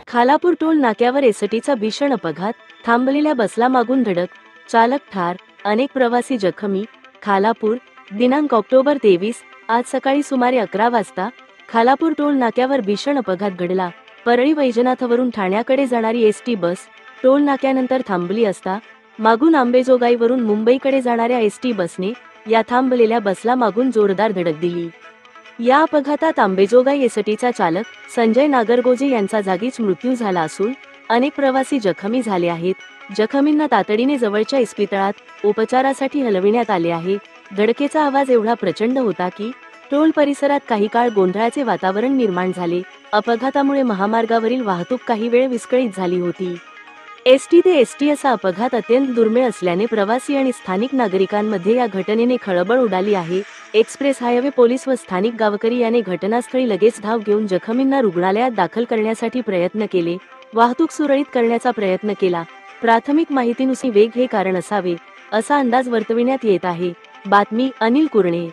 Khalapur toll नाक्यावर एसटीचा भीषण अपघात, थांबलेल्या बसला मागून धडक, चालक ठार, अनेक प्रवासी जखमी. खालापूर, दिनांक ऑक्टोबर 23, आज सकाळी सुमारे 11 वाजता खालापूर टोल नाक्यावर भीषण अपघात घडला. परळी वैजनाथवरून ठाण्याकडे जाणारी एसटी बस टोल नाक्यानंतर थांबली असता मागून अंबेजोगाईवरून मुंबईकडे जाणाऱ्या एसटी बसने या थांबलेल्या बसला मागून जोरदार धडक दिली. या अपघातात अंबेजोगाई एसटीचा चालक संजय नागरगोजे यांचा जागीच मृत्यू झाला असून अनेक प्रवासी जखमी झाले आहेत. जखमींना तातडीने जवळच्या इस्पितळात उपचारासाठी हलविण्यात आले आहे. धडकेचा आवाज एवढा प्रचंड होता की टोल परिसरात काही काळ गोंधळाचे वातावरण निर्माण झाले. अपघातामुळे महामार्गावरील वाहतूक काही वेळ विस्कळीत झाली होती. एसटी ते एसटी असा अपघात अत्यंत दुर्मिळ असल्याने प्रवासी आणि स्थानिक नागरिकांमध्ये या घटनेने खळबळ उडाली आहे. एक्सप्रेस हायवे पोलीस व स्थानिक गावकरी याने घटनास्थळी लगेच धाव घेऊन जखमींना रुग्णालयात दाखल करण्यासाठी प्रयत्न केले. वाहतूक सुरळीत करण्याचा प्रयत्न केला. प्राथमिक माहितीनुसार वेग हे कारण असावे असा अंदाज वर्तविण्यात येत आहे. बातमी अनिल कुरणे.